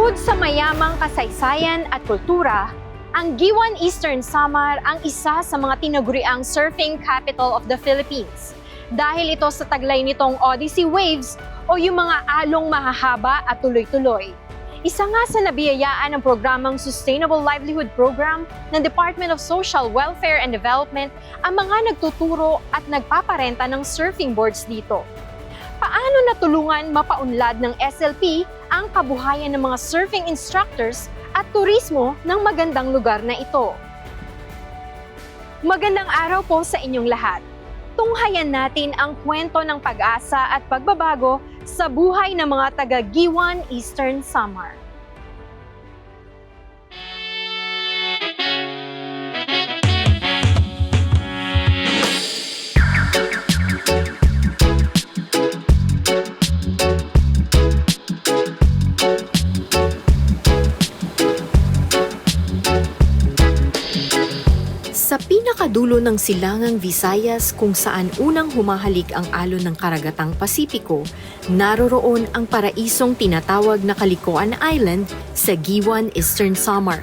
Bukod sa mayamang kasaysayan at kultura, ang Giwan Eastern Samar ang isa sa mga tinaguriang surfing capital of the Philippines. Dahil ito sa taglay nitong Odyssey Waves o yung mga along mahahaba at tuloy-tuloy. Isa nga sa nabiyayaan ng programang Sustainable Livelihood Program ng Department of Social Welfare and Development ang mga nagtuturo at nagpaparenta ng surfing boards dito. Paano natulungan mapaunlad ng SLP ang kabuhayan ng mga surfing instructors at turismo ng magandang lugar na ito? Magandang araw po sa inyong lahat. Tunghayan natin ang kwento ng pag-asa at pagbabago sa buhay ng mga taga-Giwan Eastern Samar. Sa pinakadulo ng silangang Visayas kung saan unang humahalik ang alon ng karagatang Pasipiko, naroroon ang paraisong tinatawag na Calikoan Island sa Giwan Eastern Samar.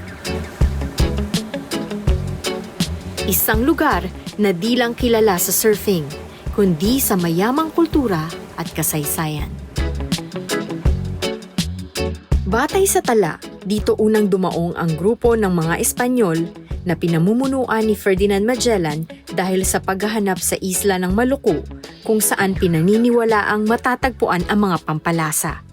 Isang lugar na di lang kilala sa surfing, kundi sa mayamang kultura at kasaysayan. Batay sa tala, dito unang dumaong ang grupo ng mga Espanyol na pinamumunuan ni Ferdinand Magellan dahil sa paghahanap sa isla ng Maluku kung saan pinaniniwalaang matatagpuan ang mga pampalasa.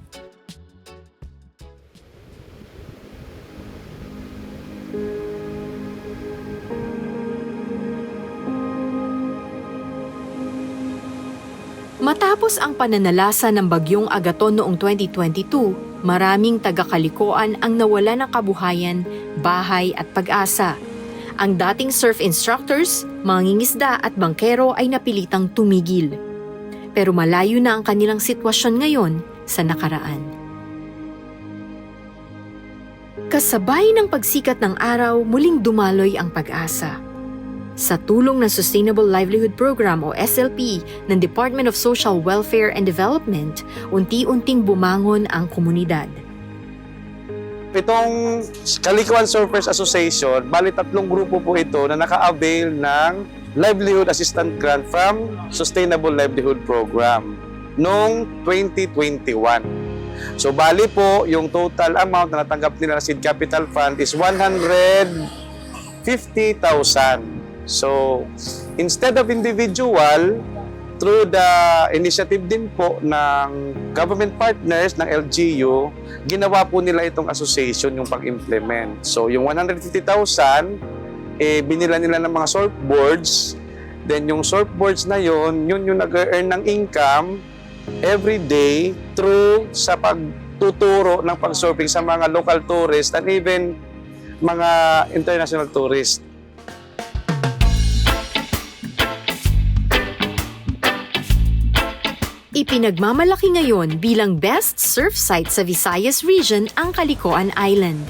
Matapos ang pananalasa ng bagyong Agaton noong 2022, maraming taga-Calikoan ang nawala ng kabuhayan, bahay at pag-asa. Ang dating surf instructors, mangingisda at bangkero ay napilitang tumigil. Pero malayo na ang kanilang sitwasyon ngayon sa nakaraan. Kasabay ng pagsikat ng araw, muling dumaloy ang pag-asa. Sa tulong ng Sustainable Livelihood Program o SLP ng Department of Social Welfare and Development, unti-unting bumangon ang komunidad. Itong Calikoan Surfers Association, bali 3 grupo po ito na naka-avail ng Livelihood Assistance Grant from Sustainable Livelihood Program noong 2021. So bali po, yung total amount na natanggap nila ng Seed Capital Fund is 150,000. So instead of individual, through the initiative din po ng government partners ng LGU, ginawa po nila itong association yung pag-implement. So yung 150,000, binila nila ng mga surfboards. Then yung surfboards na yun yung nag-earn ng income every day through sa pagtuturo ng pag-surfing sa mga local tourists and even mga international tourists. Ipinagmamalaki ngayon bilang best surf site sa Visayas region ang Calikoan Island.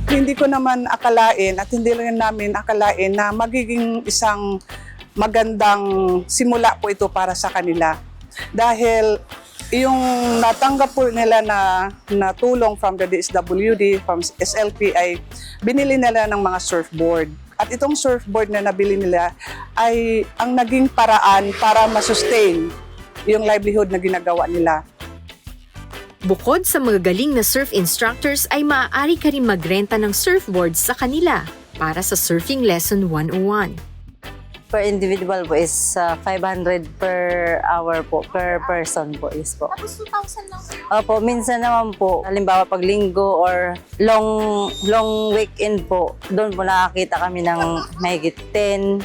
Hindi ko naman akalain at hindi rin namin akalain na magiging isang magandang simula po ito para sa kanila. Dahil yung natanggap po nila na tulong from the DSWD, from SLP ay binili nila ng mga surfboard. At itong surfboard na nabili nila ay ang naging paraan para masustain yung livelihood na ginagawa nila. Bukod sa magagaling na surf instructors ay maaari ka rin magrenta ng surfboards sa kanila para sa Surfing Lesson 101. Per individual po is 500 per hour po, per person po is po. Tapos 2,000 lang po. Opo, minsan naman po, halimbawa pag linggo or long weekend po, doon po nakakita kami ng mahigit 10.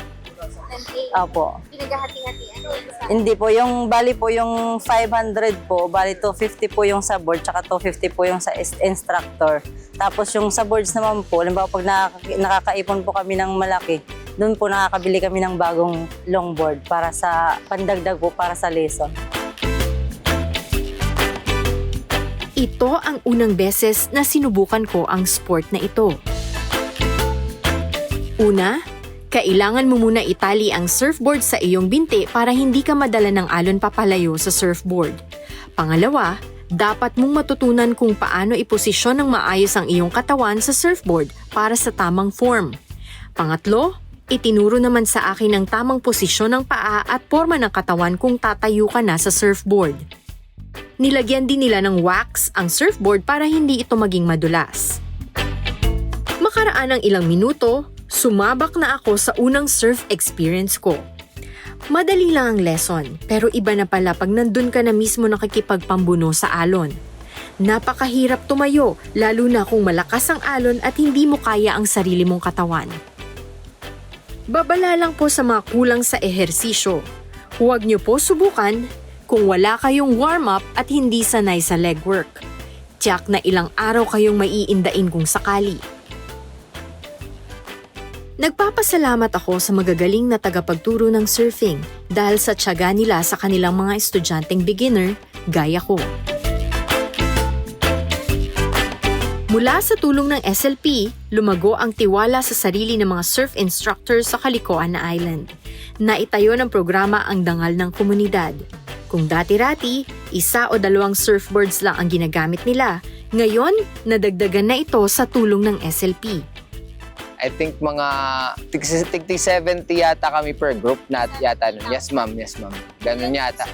Opo. Pinaghahati-hatian. Hindi po, yung bali po yung 500 po, bali 250 po yung sa board, tsaka 250 po yung sa instructor. Tapos yung sa boards naman po, halimbawa pag nakakaipon po kami ng malaki, doon po nakakabili kami ng bagong longboard para sa pandagdag po para sa lesson. Ito ang unang beses na sinubukan ko ang sport na ito. Una, kailangan mo muna itali ang surfboard sa iyong binti para hindi ka madala ng alon papalayo sa surfboard. Pangalawa, Dapat mong matutunan kung paano iposisyon ng maayos ang iyong katawan sa surfboard para sa tamang form. Pangatlo, itinuro naman sa akin ang tamang posisyon ng paa at forma ng katawan kung tatayo ka na sa surfboard. Nilagyan din nila ng wax ang surfboard para hindi ito maging madulas. Makaraan ng ilang minuto, sumabak na ako sa unang surf experience ko. Madali lang ang lesson, pero iba na pala pag nandun ka na mismo nakikipagpambuno sa alon. Napakahirap tumayo, lalo na kung malakas ang alon at hindi mo kaya ang sarili mong katawan. Babala lang po sa mga kulang sa ehersisyo. Huwag niyo po subukan kung wala kayong warm-up at hindi sanay sa leg work. Tiyak na ilang araw kayong maiindain kung sakali. Nagpapasalamat ako sa magagaling na tagapagturo ng surfing dahil sa tiyaga nila sa kanilang mga estudyanteng beginner gaya ko. Mula sa tulong ng SLP, lumago ang tiwala sa sarili ng mga surf instructors sa Calikoan na island. Naitayo ng programa ang dangal ng komunidad. Kung dati-rati, 1 o 2 surfboards lang ang ginagamit nila, ngayon nadagdagan na ito sa tulong ng SLP. I think mga tig 70 yata kami per group na yata nun. Yes ma'am, yes ma'am. Ganun yata.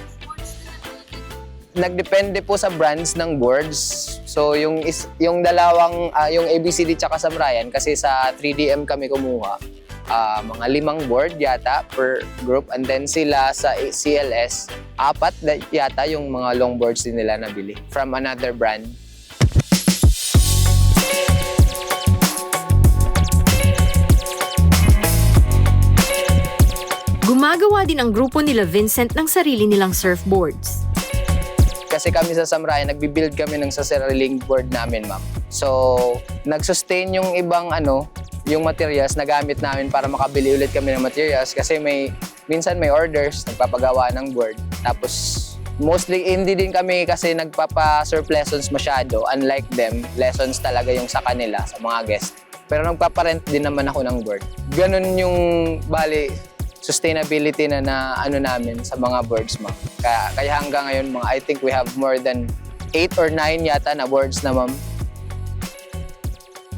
Nagdepende po sa brands ng boards. So yung yung ABCD tsaka sa Brian kasi sa 3DM kami kumuha. Mga 5 board yata per group, and then sila sa CLS 4 yata yung mga longboards din nila nabili from another brand. Gumagawa din ang grupo nila Vincent ng sarili nilang surfboards. Kasi kami sa Samraya, nagbi-build kami ng sa sariling board namin, ma'am. So, nag-sustain yung ibang yung materials na gamit namin para makabili ulit kami ng materials kasi minsan may orders, nagpapagawa ng board. Tapos, mostly hindi din kami kasi nagpapa-surf lessons masyado. Unlike them, lessons talaga yung sa kanila, sa mga guests. Pero nagpapa-rent din naman ako ng board. Ganun yung, sustainability na namin sa mga boards, ma'am. Kaya hanggang ngayon, I think we have more than 8 or 9 yata na boards na, ma'am.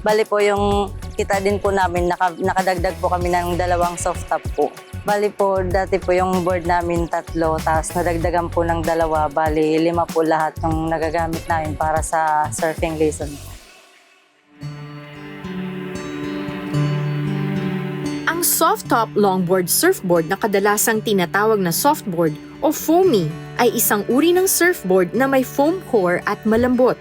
Bali po yung kita din po namin, nakadagdag po kami ng 2 soft top po. Bali po, dati po yung board namin 3, tapos nadagdagan po ng 2, bali 5 po lahat yung nagagamit namin para sa surfing lesson po. Ang soft-top longboard surfboard na kadalasang tinatawag na softboard o foamy ay isang uri ng surfboard na may foam core at malambot.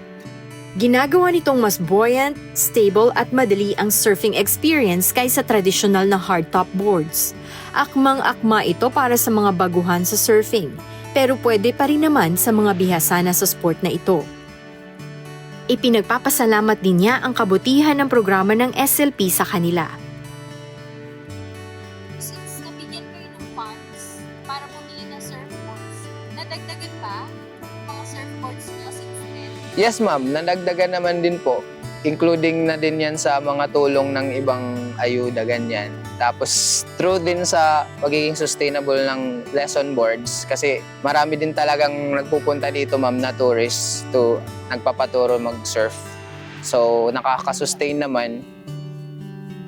Ginagawa nitong mas buoyant, stable at madali ang surfing experience kaysa tradisyonal na hardtop boards. Akmang-akma ito para sa mga baguhan sa surfing, pero pwede pa rin naman sa mga bihasana sa sport na ito. Ipinagpapasalamat din niya ang kabutihan ng programa ng SLP sa kanila. Since nabigyan kayo ng funds para bumili ng surfboards, nadagdagan ba mga surfboards nyo since then? Yes, ma'am. Nadagdagan naman din po. Including na din yan sa mga tulong ng ibang ayuda, ganyan. Tapos, true din sa pagiging sustainable ng lesson boards kasi marami din talagang nagpupunta dito, ma'am, na tourists to nagpapaturo mag-surf. So, nakaka-sustain naman.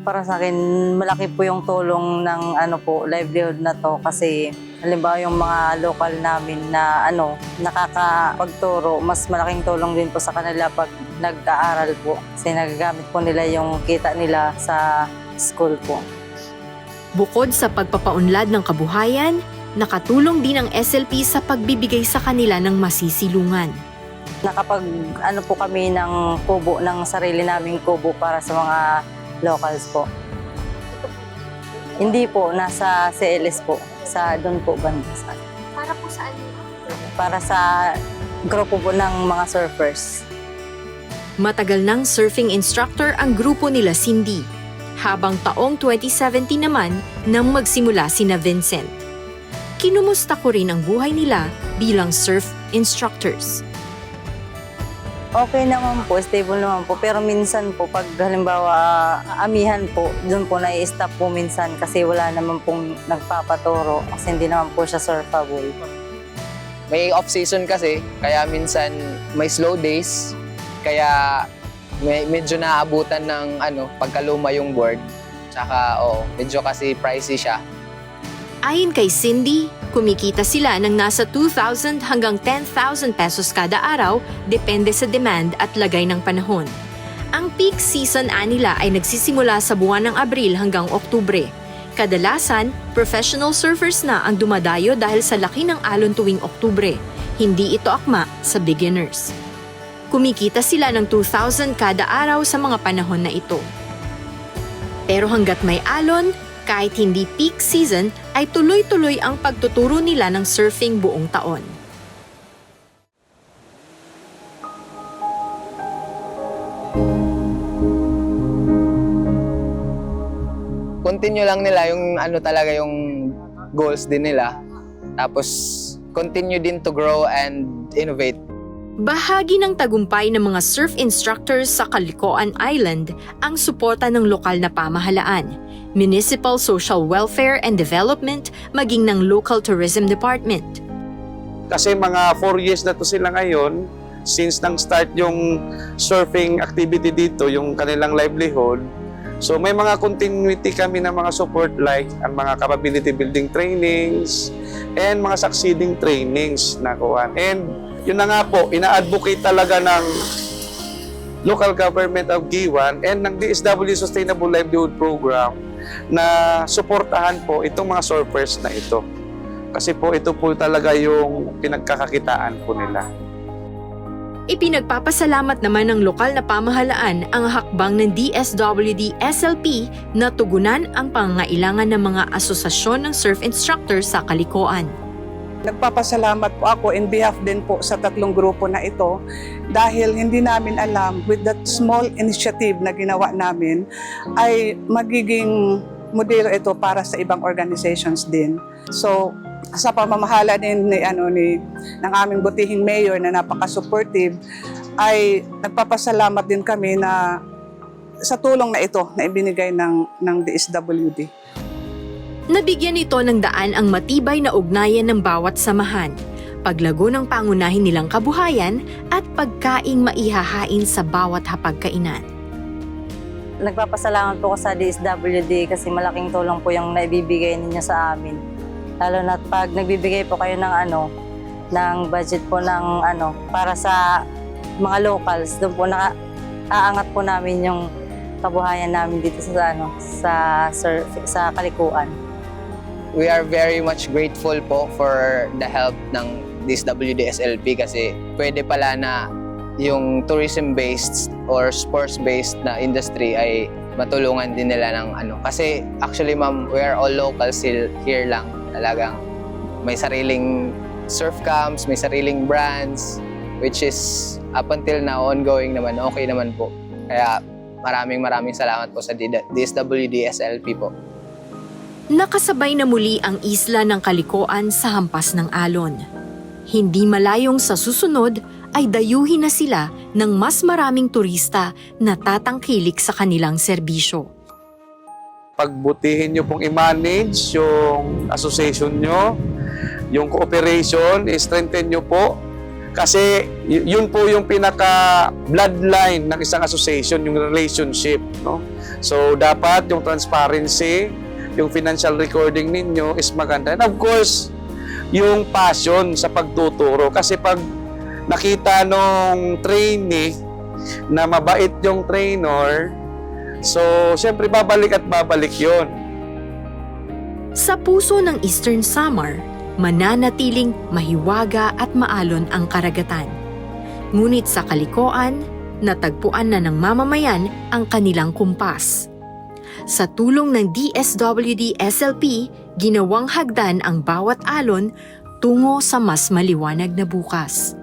Para sa akin, malaki po yung tulong ng livelihood na to kasi halimbawa yung mga local namin na nakakapagturo, mas malaking tulong din po sa kanila pag nag-aaral po. Kasi nagagamit po nila yung kita nila sa school po. Bukod sa pagpapaunlad ng kabuhayan, nakatulong din ang SLP sa pagbibigay sa kanila ng masisilungan. Nakapag po kami ng kubo, ng sarili naming kubo para sa mga locals po. Hindi po, nasa CLS po. Doon po banda sa Para po saan yun? para sa grupo po ng mga surfers. Matagal ng surfing instructor ang grupo nila Cindy, habang taong 2017 naman nang magsimula sina Vincent. Kinumusta ko rin ang buhay nila bilang surf instructors. Okay naman po, stable naman po. Pero minsan po, pag halimbawa amihan po, doon po nai-stop po minsan kasi wala naman pong nagpapaturo kasi hindi naman po siya surfable. may off-season kasi, kaya minsan may slow days, kaya medyo naaabutan ng pagkaluma yung board. Tsaka, medyo kasi pricey siya. Ayon kay Cindy, kumikita sila ng nasa 2,000 hanggang 10,000 pesos kada araw, depende sa demand at lagay ng panahon. Ang peak season nila ay nagsisimula sa buwan ng Abril hanggang Oktubre. Kadalasan, professional surfers na ang dumadayo dahil sa laki ng alon tuwing Oktubre. Hindi ito akma sa beginners. Kumikita sila ng 2,000 kada araw sa mga panahon na ito. Pero hanggat may alon, kahit hindi peak season, ay tuloy-tuloy ang pagtuturo nila ng surfing buong taon. Continue lang nila yung talaga yung goals din nila. Tapos continue din to grow and innovate. Bahagi ng tagumpay ng mga surf instructors sa Caloocan Island ang suporta ng lokal na pamahalaan, Municipal Social Welfare and Development, maging ng Local Tourism Department. Kasi mga 4 years na to sila ngayon, since nang start yung surfing activity dito, yung kanilang livelihood. So may mga continuity kami ng mga support like ang mga capability building trainings and mga succeeding trainings na kuhan. And yun na nga po, ina-advocate talaga ng local government of Giwan and ng DSW Sustainable Livelihood Program na suportahan po itong mga surfers na ito. Kasi po ito po talaga yung pinagkakakitaan po nila. Ipinagpapasalamat naman ng lokal na pamahalaan ang hakbang ng DSWD SLP na tugunan ang pangangailangan ng mga asosasyon ng surf instructors sa Caloocan. Nagpapasalamat po ako in behalf din po sa 3 grupo na ito dahil hindi namin alam with that small initiative na ginawa namin ay magiging modelo ito para sa ibang organizations din. So, sa pamamahala din ng aming butihing mayor na napaka-supportive ay nagpapasalamat din kami na sa tulong na ito na ibinigay ng DSWD. Nabigyan ito ng daan ang matibay na ugnayan ng bawat samahan, paglago ng pangunahin nilang kabuhayan at pagkaing maihahain sa bawat hapagkainan. Nagpapasalamat po ko sa DSWD kasi malaking tulong po yung naibibigay ninyo sa amin. Lalo na pag nagbibigay po kayo ng budget po para sa mga locals, doon po aangat po namin yung kabuhayan namin dito sa Caloocan. We are very much grateful po for the help ng DSWD SLP kasi pwede pala na yung tourism-based or sports-based na industry ay matulungan din nila ng Kasi actually ma'am, we are all locals here lang. Talagang may sariling surf camps, may sariling brands, which is up until now ongoing naman, okay naman po. Kaya maraming salamat po sa DSWD SLP po. Nakasabay na muli ang isla ng Caloocan sa hampas ng alon. Hindi malayong sa susunod ay dayuhin na sila ng mas maraming turista na tatangkilik sa kanilang serbisyo. Pagbutihin nyo pong i-manage yung association nyo, yung cooperation, i-strengthen nyo po. Kasi yun po yung pinaka-bloodline ng isang association, yung relationship. No? So dapat yung transparency, yung financial recording ninyo is maganda. And of course, yung passion sa pagtuturo. Kasi pag nakita nung trainee na mabait yung trainer, so siyempre babalik yun. Sa puso ng Eastern Samar, mananatiling mahiwaga at maalon ang karagatan. Ngunit sa Caloocan, natagpuan na ng mamamayan ang kanilang kumpas. Sa tulong ng DSWD SLP, ginawang hagdan ang bawat alon tungo sa mas maliwanag na bukas.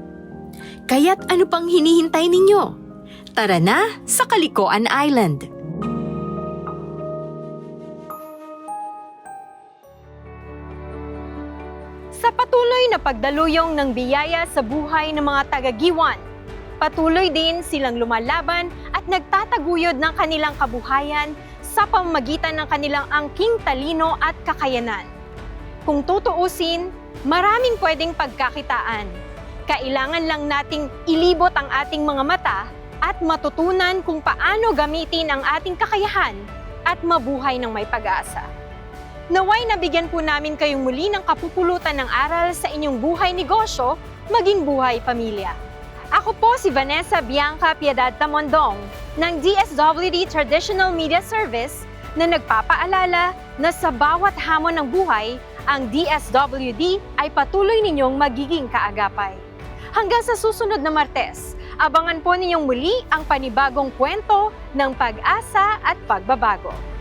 Kaya't ano pang hinihintay ninyo? Tara na sa Caloocan Island! Sa patuloy na pagdaluyong ng biyaya sa buhay ng mga taga-Giwan, patuloy din silang lumalaban at nagtataguyod ng kanilang kabuhayan sa pamamagitan ng kanilang angking talino at kakayanan. Kung tutuusin, maraming pwedeng pagkakitaan. Kailangan lang nating ilibot ang ating mga mata at matutunan kung paano gamitin ang ating kakayahan at mabuhay ng may pag-asa. Naway nabigyan po namin kayong muli ng kapupulutan ng aral sa inyong buhay negosyo, maging buhay pamilya. Ako po si Vanessa Bianca Piedad Tamondong ng DSWD Traditional Media Service na nagpapaalala na sa bawat hamon ng buhay, ang DSWD ay patuloy ninyong magiging kaagapay. Hanggang sa susunod na Martes, abangan po ninyong muli ang panibagong kwento ng pag-asa at pagbabago.